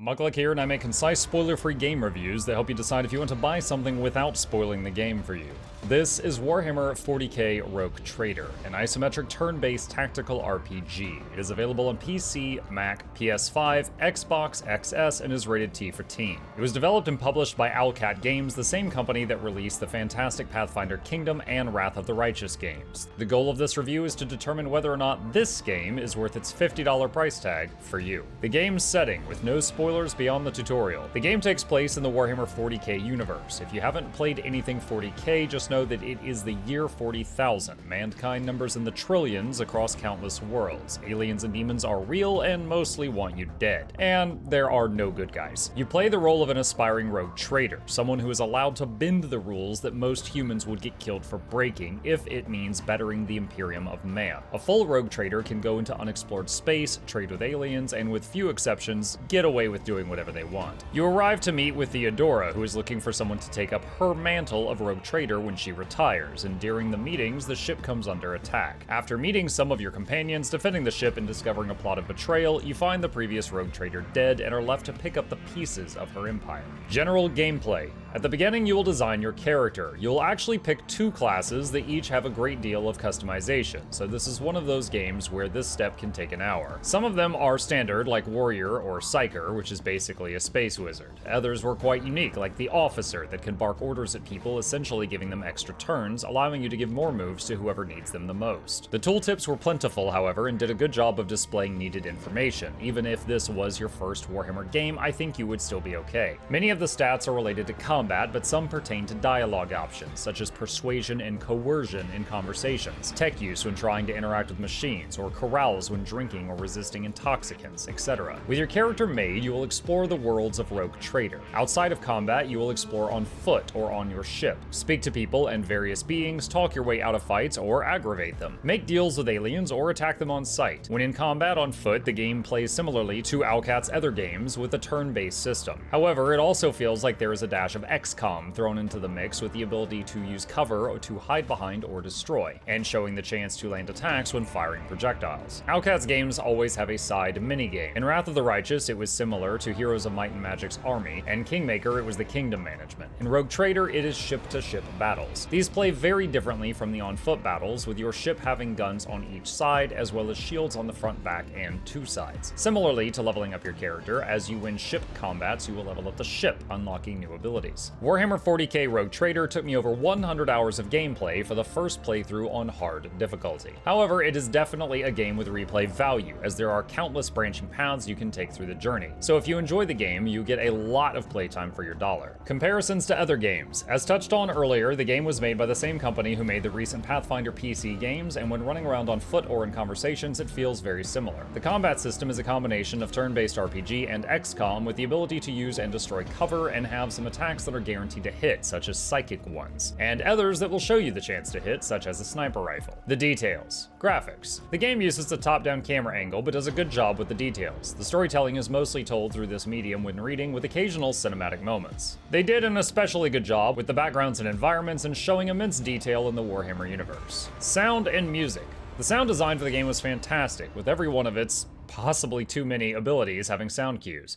Muckluck here, and I make concise, spoiler-free game reviews that help you decide if you want to buy something without spoiling the game for you. This is Warhammer 40k Rogue Trader, an isometric turn-based tactical RPG. It is available on PC, Mac, PS5, Xbox, XS, and is rated T for teen. It was developed and published by Owlcat Games, the same company that released the fantastic Pathfinder Kingdom and Wrath of the Righteous games. The goal of this review is to determine whether or not this game is worth its $50 price tag for you. The game's setting, with no spoilers beyond the tutorial. The game takes place in the Warhammer 40k universe. If you haven't played anything 40k, just know that it is the year 40,000. Mankind numbers in the trillions across countless worlds. Aliens and demons are real and mostly want you dead. And there are no good guys. You play the role of an aspiring rogue trader, someone who is allowed to bend the rules that most humans would get killed for breaking if it means bettering the Imperium of Man. A full rogue trader can go into unexplored space, trade with aliens, and with few exceptions, get away with doing whatever they want. You arrive to meet with Theodora, who is looking for someone to take up her mantle of rogue trader when she retires, and during the meetings, the ship comes under attack. After meeting some of your companions, defending the ship, and discovering a plot of betrayal, you find the previous rogue trader dead and are left to pick up the pieces of her empire. General gameplay. At the beginning, you will design your character. You'll actually pick two classes that each have a great deal of customization, so this is one of those games where this step can take an hour. Some of them are standard, like Warrior or Psyker, which is basically a space wizard. Others were quite unique, like the Officer, that can bark orders at people, essentially giving them extra turns, allowing you to give more moves to whoever needs them the most. The tooltips were plentiful, however, and did a good job of displaying needed information. Even if this was your first Warhammer game, I think you would still be okay. Many of the stats are related to combat, but some pertain to dialogue options, such as persuasion and coercion in conversations, tech use when trying to interact with machines, or corrals when drinking or resisting intoxicants, etc. With your character made, you will explore the worlds of Rogue Trader. Outside of combat, you will explore on foot or on your ship, speak to people and various beings, talk your way out of fights or aggravate them, make deals with aliens or attack them on sight. When in combat on foot, the game plays similarly to Owlcat's other games with a turn-based system. However, it also feels like there is a dash of XCOM thrown into the mix with the ability to use cover or to hide behind or destroy, and showing the chance to land attacks when firing projectiles. Owlcat's games always have a side minigame. In Wrath of the Righteous, it was similar to Heroes of Might and Magic's army, and Kingmaker, it was the kingdom management. In Rogue Trader, it is ship-to-ship battles. These play very differently from the on-foot battles, with your ship having guns on each side, as well as shields on the front, back, and two sides. Similarly to leveling up your character, as you win ship combats, you will level up the ship, unlocking new abilities. Warhammer 40k Rogue Trader took me over 100 hours of gameplay for the first playthrough on hard difficulty. However, it is definitely a game with replay value, as there are countless branching paths you can take through the journey. So if you enjoy the game, you get a lot of playtime for your dollar. Comparisons to other games. As touched on earlier, the game was made by the same company who made the recent Pathfinder PC games, and when running around on foot or in conversations, it feels very similar. The combat system is a combination of turn-based RPG and XCOM, with the ability to use and destroy cover and have some attacks that are guaranteed to hit, such as psychic ones, and others that will show you the chance to hit, such as a sniper rifle. The details. Graphics. The game uses a top-down camera angle, but does a good job with the details. The storytelling is mostly told through this medium when reading, with occasional cinematic moments. They did an especially good job with the backgrounds and environments and showing immense detail in the Warhammer universe. Sound and music. The sound design for the game was fantastic, with every one of its possibly too many abilities having sound cues.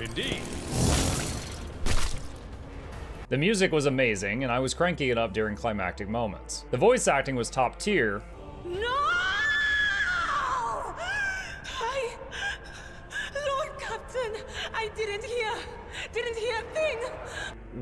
Indeed. The music was amazing, and I was cranking it up during climactic moments. The voice acting was top tier. No! Lord Captain, I didn't hear a thing.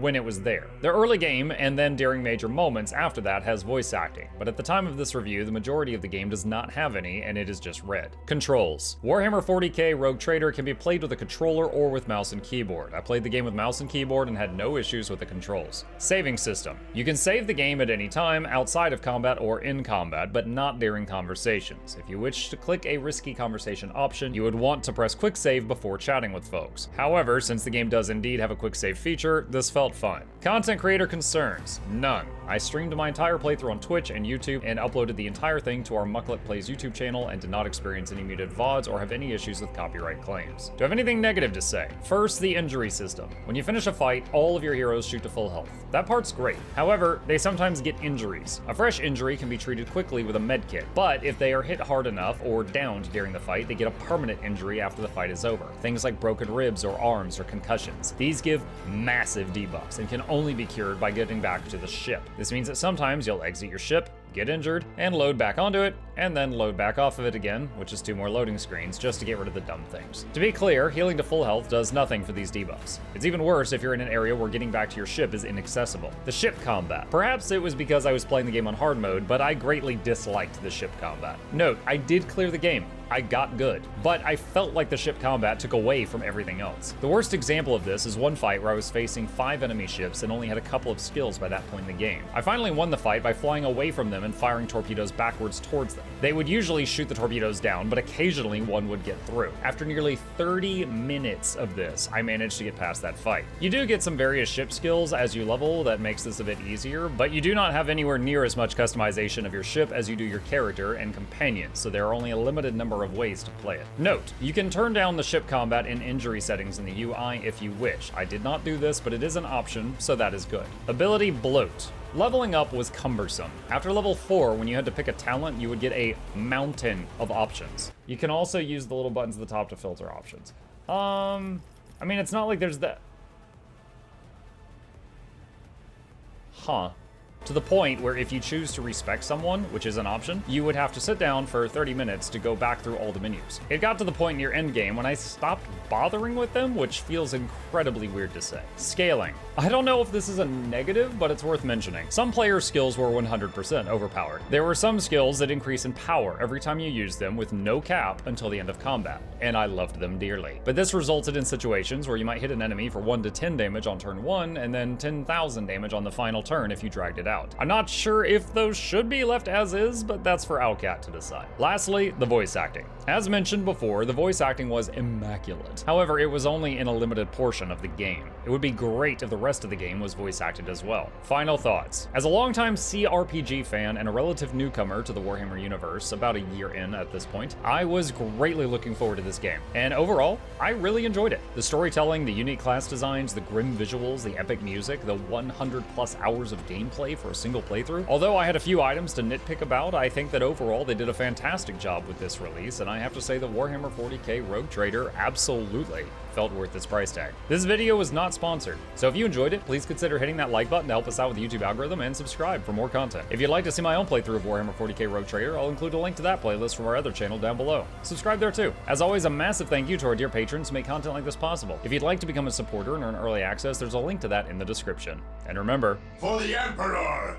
When it was there. The early game, and then during major moments after that, has voice acting, but at the time of this review, the majority of the game does not have any, and it is just red. Controls. Warhammer 40k Rogue Trader can be played with a controller or with mouse and keyboard. I played the game with mouse and keyboard and had no issues with the controls. Saving system. You can save the game at any time, outside of combat or in combat, but not during conversations. If you wish to click a risky conversation option, you would want to press quick save before chatting with folks. However, since the game does indeed have a quick save feature, this felt fun. Content creator concerns. None. I streamed my entire playthrough on Twitch and YouTube and uploaded the entire thing to our Mucklet Plays YouTube channel and did not experience any muted VODs or have any issues with copyright claims. Do I have anything negative to say? First, the injury system. When you finish a fight, all of your heroes shoot to full health. That part's great. However, they sometimes get injuries. A fresh injury can be treated quickly with a med kit, but if they are hit hard enough or downed during the fight, they get a permanent injury after the fight is over. Things like broken ribs or arms or concussions. These give massive debuffs and can only be cured by getting back to the ship. This means that sometimes you'll exit your ship, get injured, and load back onto it, and then load back off of it again, which is 2 more loading screens just to get rid of the dumb things. To be clear, healing to full health does nothing for these debuffs. It's even worse if you're in an area where getting back to your ship is inaccessible. The ship combat. Perhaps it was because I was playing the game on hard mode, but I greatly disliked the ship combat. Note, I did clear the game. I got good, but I felt like the ship combat took away from everything else. The worst example of this is one fight where I was facing 5 enemy ships and only had a couple of skills by that point in the game. I finally won the fight by flying away from them and firing torpedoes backwards towards them. They would usually shoot the torpedoes down, but occasionally one would get through. After nearly 30 minutes of this, I managed to get past that fight. You do get some various ship skills as you level that makes this a bit easier, but you do not have anywhere near as much customization of your ship as you do your character and companions, so there are only a limited number of ways to play it. Note, you can turn down the ship combat and injury settings in the UI if you wish. I did not do this, but it is an option, so that is good. Ability Bloat. Leveling up was cumbersome. After level 4, when you had to pick a talent, you would get a mountain of options. You can also use the little buttons at the top to filter options. I mean, it's not like there's that... Huh. To the point where if you choose to respect someone, which is an option, you would have to sit down for 30 minutes to go back through all the menus. It got to the point near endgame when I stopped bothering with them, which feels incredibly weird to say. Scaling. I don't know if this is a negative, but it's worth mentioning. Some player skills were 100% overpowered. There were some skills that increase in power every time you use them with no cap until the end of combat, and I loved them dearly. But this resulted in situations where you might hit an enemy for 1 to 10 damage on turn 1, and then 10,000 damage on the final turn if you dragged it out. I'm not sure if those should be left as is, but that's for Owlcat to decide. Lastly, the voice acting. As mentioned before, the voice acting was immaculate. However, it was only in a limited portion of the game. It would be great if the rest of the game was voice acted as well. Final thoughts. As a longtime CRPG fan and a relative newcomer to the Warhammer universe, about a year in at this point, I was greatly looking forward to this game. And overall, I really enjoyed it. The storytelling, the unique class designs, the grim visuals, the epic music, the 100+ hours of gameplay for a single playthrough. Although I had a few items to nitpick about, I think that overall they did a fantastic job with this release, and I have to say that Warhammer 40k Rogue Trader absolutely felt worth its price tag. This video was not sponsored, so if you enjoyed it, please consider hitting that like button to help us out with the YouTube algorithm and subscribe for more content. If you'd like to see my own playthrough of Warhammer 40k Rogue Trader, I'll include a link to that playlist from our other channel down below. Subscribe there too. As always, a massive thank you to our dear patrons who make content like this possible. If you'd like to become a supporter and earn early access, there's a link to that in the description. And remember, for the Emperor!